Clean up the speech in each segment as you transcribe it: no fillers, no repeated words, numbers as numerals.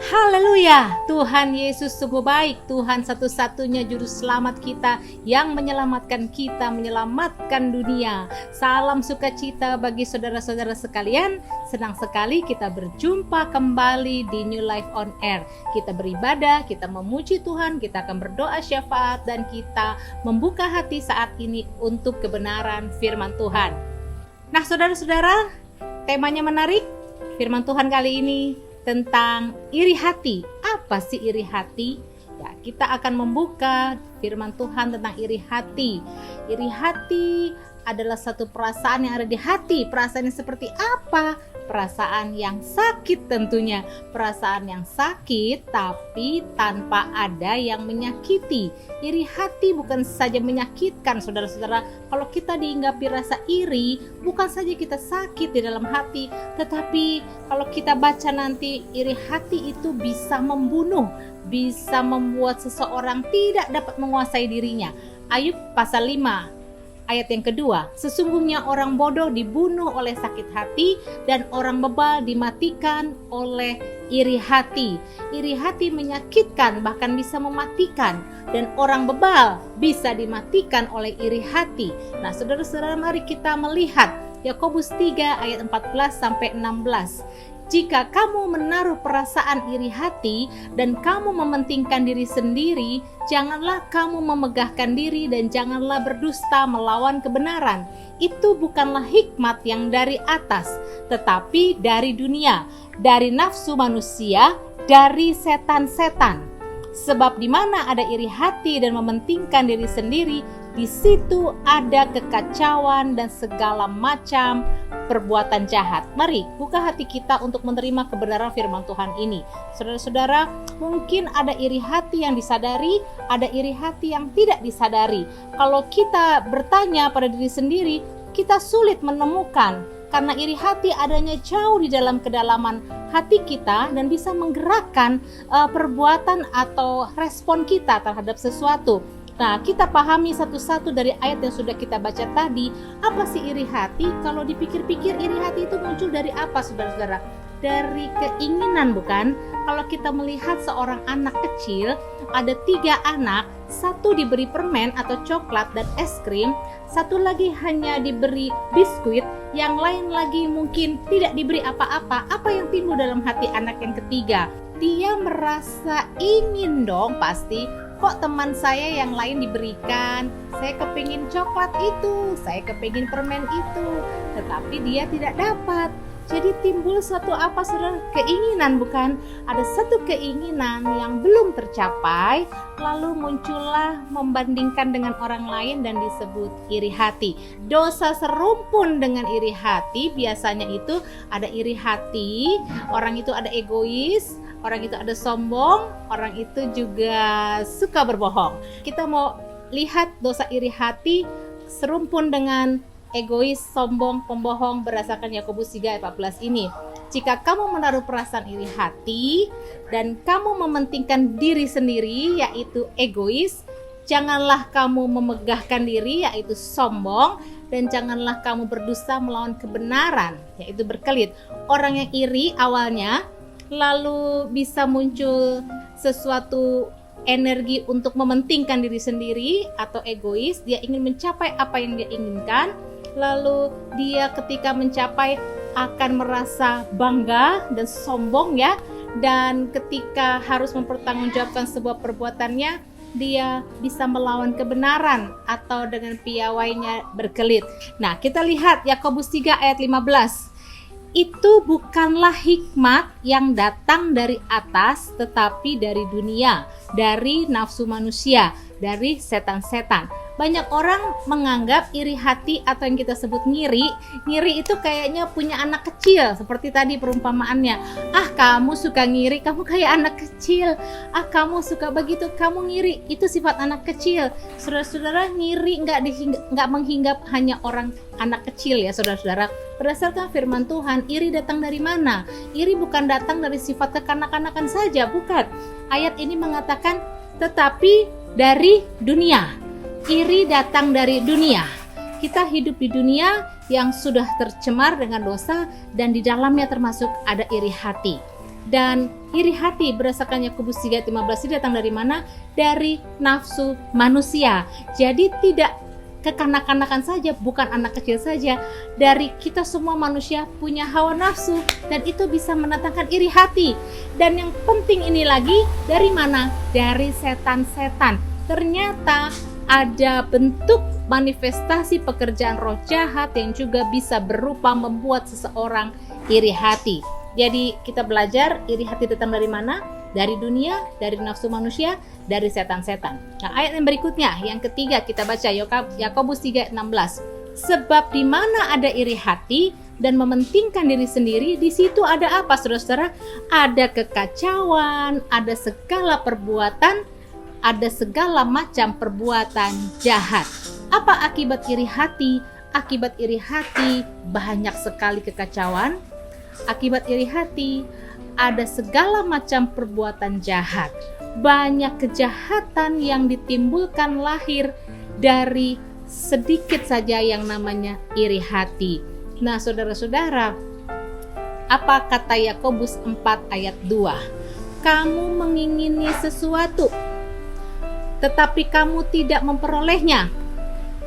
Haleluya, Tuhan Yesus sungguh baik. Tuhan satu-satunya juru selamat kita yang menyelamatkan kita, menyelamatkan dunia. Salam sukacita bagi saudara-saudara sekalian. Senang sekali kita berjumpa kembali di New Life on Air. Kita beribadah, kita memuji Tuhan, kita akan berdoa syafaat, dan kita membuka hati saat ini untuk kebenaran firman Tuhan. Nah, saudara-saudara, temanya menarik. Firman Tuhan kali ini tentang iri hati. Apa sih iri hati? Ya, kita akan membuka firman Tuhan tentang iri hati. Iri hati adalah satu perasaan yang ada di hati. Perasaan yang seperti apa? Perasaan yang sakit tentunya. Perasaan yang sakit tapi tanpa ada yang menyakiti. Iri hati bukan saja menyakitkan, saudara-saudara. Kalau kita dihinggapi rasa iri, bukan saja kita sakit di dalam hati, tetapi kalau kita baca nanti, iri hati itu bisa membunuh, bisa membuat seseorang tidak dapat menguasai dirinya. Ayub pasal 5 ayat yang kedua, sesungguhnya orang bodoh dibunuh oleh sakit hati dan orang bebal dimatikan oleh iri hati. Iri hati menyakitkan, bahkan bisa mematikan, dan orang bebal bisa dimatikan oleh iri hati. Nah, saudara-saudara, mari kita melihat Yakobus 3 ayat 14 sampai 16. Jika kamu menaruh perasaan iri hati dan kamu mementingkan diri sendiri, janganlah kamu memegahkan diri dan janganlah berdusta melawan kebenaran. Itu bukanlah hikmat yang dari atas, tetapi dari dunia, dari nafsu manusia, dari setan-setan. Sebab di mana ada iri hati dan mementingkan diri sendiri, di situ ada kekacauan dan segala macam perbuatan jahat. Mari buka hati kita untuk menerima kebenaran firman Tuhan ini. Saudara-saudara, mungkin ada iri hati yang disadari, ada iri hati yang tidak disadari. Kalau kita bertanya pada diri sendiri, kita sulit menemukan, karena iri hati adanya jauh di dalam kedalaman hati kita dan bisa menggerakkan perbuatan atau respon kita terhadap sesuatu. Nah, kita pahami satu-satu dari ayat yang sudah kita baca tadi. Apa sih iri hati? Kalau dipikir-pikir, iri hati itu muncul dari apa, saudara-saudara? Dari keinginan, bukan? Kalau kita melihat seorang anak kecil, ada 3 anak, satu diberi permen atau coklat dan es krim, satu lagi hanya diberi biskuit, yang lain lagi mungkin tidak diberi apa-apa. Apa yang timbul dalam hati anak yang ketiga? Dia merasa ingin dong pasti. Kok teman saya yang lain diberikan, saya kepingin coklat itu, saya kepingin permen itu, tetapi dia tidak dapat. Jadi timbul suatu apa, saudara? Keinginan, bukan? Ada satu keinginan yang belum tercapai, lalu muncullah membandingkan dengan orang lain dan disebut iri hati. Dosa serumpun dengan iri hati, biasanya itu ada iri hati, orang itu ada egois, orang itu ada sombong, orang itu juga suka berbohong. Kita mau lihat dosa iri hati serumpun dengan egois, sombong, pembohong berdasarkan Yakobus 3 ayat 14 ini. Jika kamu menaruh perasaan iri hati dan kamu mementingkan diri sendiri, yaitu egois, janganlah kamu memegahkan diri, yaitu sombong, dan janganlah kamu berdusta melawan kebenaran, yaitu berkelit. Orang yang iri awalnya, lalu bisa muncul sesuatu energi untuk mementingkan diri sendiri atau egois. Dia ingin mencapai apa yang dia inginkan, lalu dia ketika mencapai akan merasa bangga dan sombong, ya. Dan ketika harus mempertanggungjawabkan sebuah perbuatannya, dia bisa melawan kebenaran atau dengan piawainya berkelit. Nah, kita lihat Yakobus 3 ayat 15. Itu bukanlah hikmat yang datang dari atas, tetapi dari dunia, dari nafsu manusia, dari setan-setan. Banyak orang menganggap iri hati atau yang kita sebut ngiri itu kayaknya punya anak kecil, seperti tadi perumpamaannya. Ah, kamu suka ngiri, kamu kayak anak kecil. Ah, kamu suka begitu, kamu ngiri. Itu sifat anak kecil. Saudara-saudara, ngiri nggak menghinggap hanya orang anak kecil, ya saudara-saudara. Berdasarkan firman Tuhan, iri datang dari mana? Iri bukan datang dari sifat kekanak-kanakan saja, bukan. Ayat ini mengatakan, tetapi dari dunia. Iri datang dari dunia. Kita hidup di dunia yang sudah tercemar dengan dosa dan di dalamnya termasuk ada iri hati. Dan iri hati berdasarkan Yakobus 3 ayat 15 itu datang dari mana? Dari nafsu manusia. Jadi tidak kekanak-kanakan saja, bukan anak kecil saja. Dari kita semua manusia punya hawa nafsu, dan itu bisa mendatangkan iri hati. Dan yang penting ini lagi, dari mana? Dari setan-setan. Ternyata ada bentuk manifestasi pekerjaan roh jahat yang juga bisa berupa membuat seseorang iri hati. Jadi kita belajar iri hati datang dari mana? Dari dunia, dari nafsu manusia, dari setan-setan. Nah, ayat yang berikutnya, yang ketiga kita baca Yakobus 3 ayat 16. Sebab di mana ada iri hati dan mementingkan diri sendiri, di situ ada apa, saudara-saudara? Ada kekacauan, ada segala perbuatan, ada segala macam perbuatan jahat. Apa akibat iri hati? Akibat iri hati banyak sekali kekacauan. Akibat iri hati ada segala macam perbuatan jahat. Banyak kejahatan yang ditimbulkan lahir dari sedikit saja yang namanya iri hati. Nah, saudara-saudara, apa kata Yakobus 4 ayat 2? Kamu mengingini sesuatu, tetapi kamu tidak memperolehnya.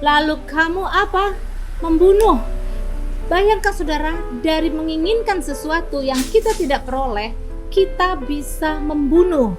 Lalu kamu apa? Membunuh. Bayangkan saudara, dari menginginkan sesuatu yang kita tidak peroleh, kita bisa membunuh.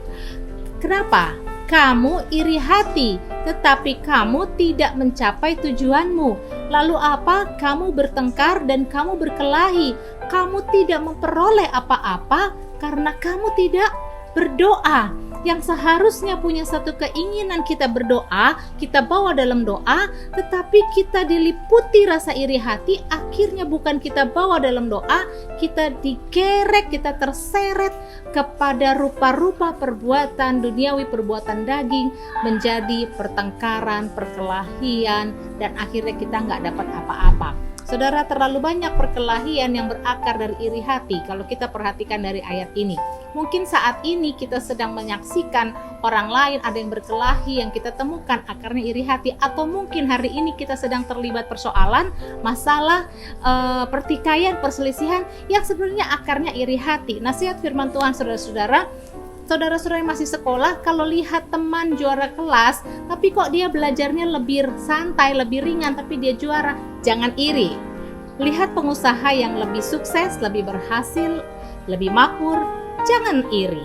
Kenapa? Kamu iri hati, tetapi kamu tidak mencapai tujuanmu. Lalu apa? Kamu bertengkar dan kamu berkelahi. Kamu tidak memperoleh apa-apa karena kamu tidak berdoa. Yang seharusnya punya satu keinginan kita berdoa, kita bawa dalam doa, tetapi kita diliputi rasa iri hati, akhirnya bukan kita bawa dalam doa, kita dikerek, kita terseret kepada rupa-rupa perbuatan duniawi, perbuatan daging, menjadi pertengkaran, perkelahian, dan akhirnya kita nggak dapat apa-apa. Saudara, terlalu banyak perkelahian yang berakar dari iri hati kalau kita perhatikan dari ayat ini. Mungkin saat ini kita sedang menyaksikan orang lain ada yang berkelahi, yang kita temukan akarnya iri hati. Atau mungkin hari ini kita sedang terlibat persoalan, masalah, pertikaian, perselisihan yang sebenarnya akarnya iri hati. Nasihat firman Tuhan, saudara-saudara, saudara-saudara yang masih sekolah, kalau lihat teman juara kelas, tapi kok dia belajarnya lebih santai, lebih ringan, tapi dia juara, jangan iri. Lihat pengusaha yang lebih sukses, lebih berhasil, lebih makmur, jangan iri.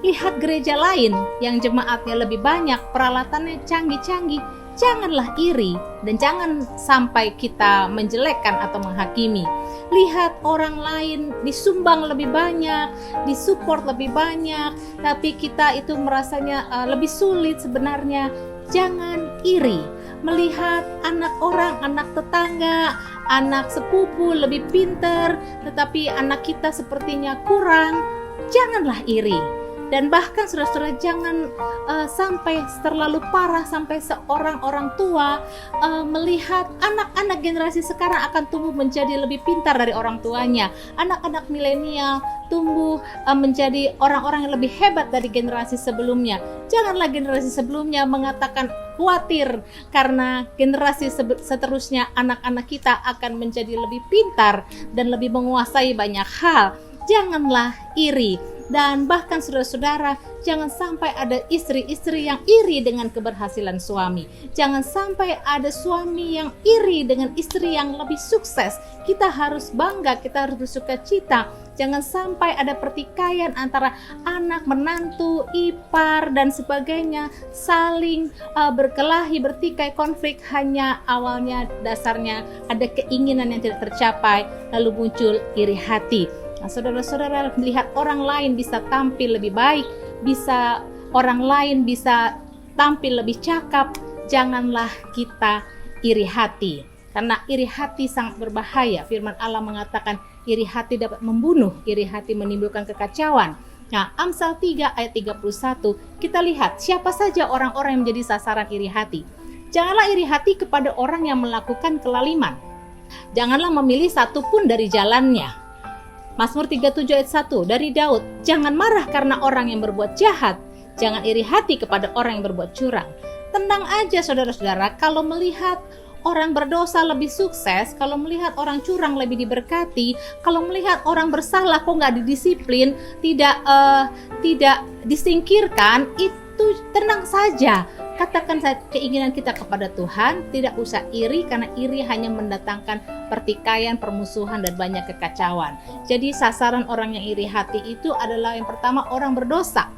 Lihat gereja lain yang jemaatnya lebih banyak, peralatannya canggih-canggih, janganlah iri dan jangan sampai kita menjelekkan atau menghakimi. Lihat orang lain disumbang lebih banyak, disupport lebih banyak, tapi kita itu merasanya lebih sulit sebenarnya. Jangan iri. Melihat anak orang, anak tetangga, anak sepupu lebih pintar, tetapi anak kita sepertinya kurang, janganlah iri. Dan bahkan saudara-saudara, jangan sampai terlalu parah sampai seorang orang tua melihat anak-anak generasi sekarang akan tumbuh menjadi lebih pintar dari orang tuanya. Anak-anak milenial tumbuh menjadi orang-orang yang lebih hebat dari generasi sebelumnya. Janganlah generasi sebelumnya mengatakan khawatir karena generasi seterusnya anak-anak kita akan menjadi lebih pintar dan lebih menguasai banyak hal. Janganlah iri. Dan bahkan saudara-saudara, jangan sampai ada istri-istri yang iri dengan keberhasilan suami. Jangan sampai ada suami yang iri dengan istri yang lebih sukses. Kita harus bangga, kita harus bersuka cita. Jangan sampai ada pertikaian antara anak, menantu, ipar, dan sebagainya. Saling berkelahi, bertikai, konflik hanya awalnya dasarnya ada keinginan yang tidak tercapai, lalu muncul iri hati. Nah, saudara-saudara, melihat orang lain bisa tampil lebih baik, orang lain bisa tampil lebih cakap, janganlah kita iri hati. Karena iri hati sangat berbahaya. Firman Allah mengatakan iri hati dapat membunuh, iri hati menimbulkan kekacauan. Nah, Amsal 3 ayat 31, kita lihat siapa saja orang-orang yang menjadi sasaran iri hati. Janganlah iri hati kepada orang yang melakukan kelaliman. Janganlah memilih satu pun dari jalannya. Mazmur 37 ayat 1 dari Daud, jangan marah karena orang yang berbuat jahat, jangan iri hati kepada orang yang berbuat curang. Tenang aja saudara-saudara, kalau melihat orang berdosa lebih sukses, kalau melihat orang curang lebih diberkati, kalau melihat orang bersalah kok nggak didisiplin, tidak disingkirkan, itu tenang saja. Katakan keinginan kita kepada Tuhan, tidak usah iri, karena iri hanya mendatangkan pertikaian, permusuhan, dan banyak kekacauan. Jadi sasaran orang yang iri hati itu adalah yang pertama orang berdosa.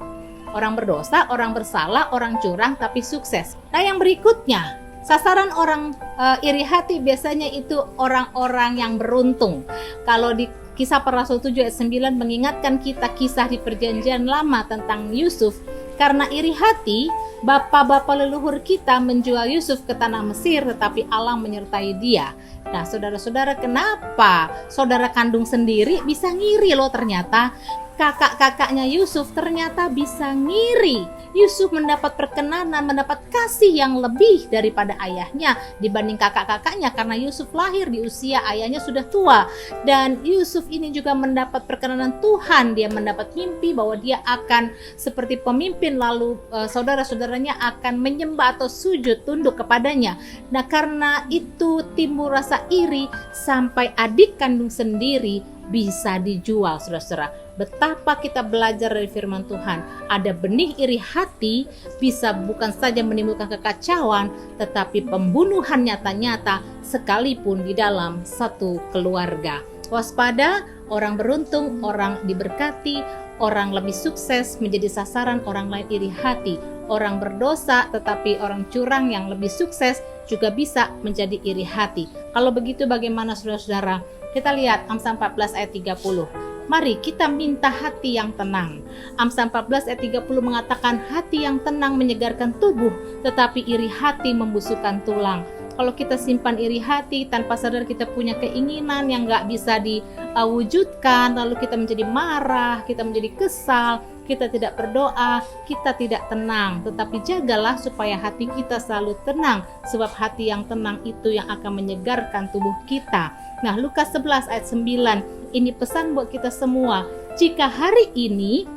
Orang berdosa, orang bersalah, orang curang tapi sukses. Nah yang berikutnya, sasaran orang iri hati biasanya itu orang-orang yang beruntung. Kalau di Kisah Para Rasul 7 ayat 9 mengingatkan kita kisah di Perjanjian Lama tentang Yusuf. Karena iri hati, bapak-bapak leluhur kita menjual Yusuf ke tanah Mesir, tetapi Allah menyertai dia. Nah, saudara-saudara, kenapa saudara kandung sendiri bisa ngiri loh ternyata? Kakak-kakaknya Yusuf ternyata bisa ngiri. Yusuf mendapat perkenanan, mendapat kasih yang lebih daripada ayahnya dibanding kakak-kakaknya, karena Yusuf lahir di usia ayahnya sudah tua. Dan Yusuf ini juga mendapat perkenanan Tuhan. Dia mendapat mimpi bahwa dia akan seperti pemimpin, lalu saudara-saudaranya akan menyembah atau sujud tunduk kepadanya. Nah, karena itu timbul rasa iri sampai adik kandung sendiri bisa dijual, saudara-saudara. Betapa kita belajar dari firman Tuhan. Ada benih iri hati bisa bukan saja menimbulkan kekacauan, tetapi pembunuhan nyata-nyata sekalipun di dalam satu keluarga. Waspada, orang beruntung, orang diberkati, orang lebih sukses menjadi sasaran orang lain iri hati. Orang berdosa tetapi orang curang yang lebih sukses juga bisa menjadi iri hati. Kalau begitu bagaimana saudara-saudara? Kita lihat Amsal 14 ayat 30. Mari kita minta hati yang tenang. Amsal 14 ayat 30 mengatakan hati yang tenang menyegarkan tubuh, tetapi iri hati membusukkan tulang. Kalau kita simpan iri hati tanpa sadar, kita punya keinginan yang gak bisa diwujudkan, lalu kita menjadi marah, kita menjadi kesal, kita tidak berdoa, kita tidak tenang. Tetapi jagalah supaya hati kita selalu tenang, sebab hati yang tenang itu yang akan menyegarkan tubuh kita. Nah, Lukas 11 ayat 9, ini pesan buat kita semua. Jika hari ini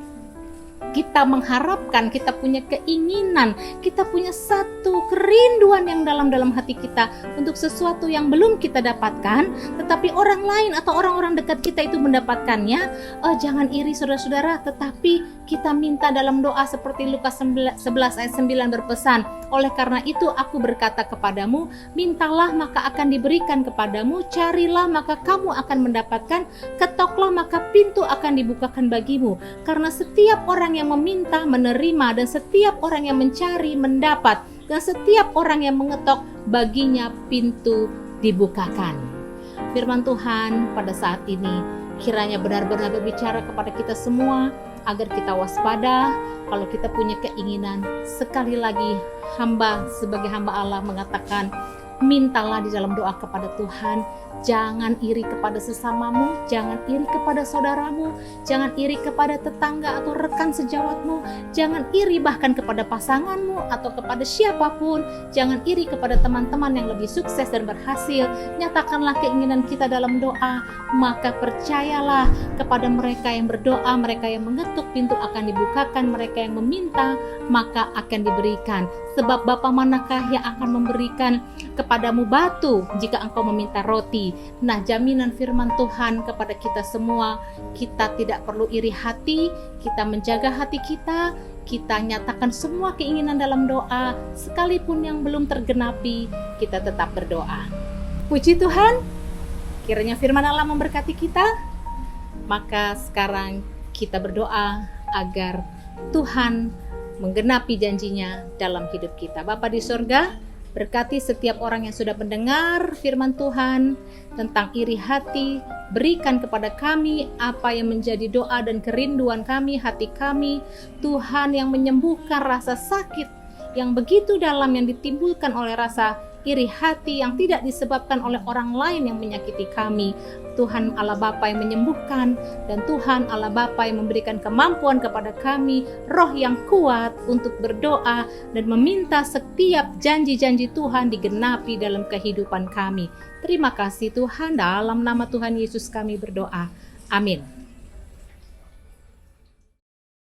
kita mengharapkan, kita punya keinginan, kita punya satu kerinduan yang dalam hati kita untuk sesuatu yang belum kita dapatkan, tetapi orang lain atau orang-orang dekat kita itu mendapatkannya, jangan iri saudara-saudara, tetapi kita minta dalam doa seperti Lukas 11 ayat 9 berpesan, oleh karena itu aku berkata kepadamu, mintalah maka akan diberikan kepadamu, carilah maka kamu akan mendapatkan, ketoklah maka pintu akan dibukakan bagimu. Karena setiap orang yang meminta menerima, dan setiap orang yang mencari mendapat, dan setiap orang yang mengetok baginya pintu dibukakan. Firman Tuhan pada saat ini kiranya benar-benar berbicara kepada kita semua, agar kita waspada. Kalau kita punya keinginan, sekali lagi sebagai hamba Allah mengatakan, mintalah di dalam doa kepada Tuhan. Jangan iri kepada sesamamu, jangan iri kepada saudaramu, jangan iri kepada tetangga atau rekan sejawatmu, jangan iri bahkan kepada pasanganmu atau kepada siapapun, jangan iri kepada teman-teman yang lebih sukses dan berhasil. Nyatakanlah keinginan kita dalam doa, maka percayalah kepada mereka yang berdoa, mereka yang mengetuk pintu akan dibukakan, mereka yang meminta maka akan diberikan. Sebab Bapa manakah yang akan memberikan kepadamu batu jika engkau meminta roti? Nah, jaminan firman Tuhan kepada kita semua, kita tidak perlu iri hati, kita menjaga hati kita, kita nyatakan semua keinginan dalam doa, sekalipun yang belum tergenapi, kita tetap berdoa. Puji Tuhan, kiranya firman Allah memberkati kita. Maka sekarang kita berdoa agar Tuhan menggenapi janjinya dalam hidup kita. Bapa di surga, berkati setiap orang yang sudah mendengar firman Tuhan tentang iri hati. Berikan kepada kami apa yang menjadi doa dan kerinduan kami, hati kami. Tuhan yang menyembuhkan rasa sakit yang begitu dalam yang ditimbulkan oleh rasa iri hati yang tidak disebabkan oleh orang lain yang menyakiti kami. Tuhan Allah Bapa yang menyembuhkan, dan Tuhan Allah Bapa yang memberikan kemampuan kepada kami, roh yang kuat untuk berdoa dan meminta setiap janji-janji Tuhan digenapi dalam kehidupan kami. Terima kasih Tuhan, dalam nama Tuhan Yesus kami berdoa. Amin.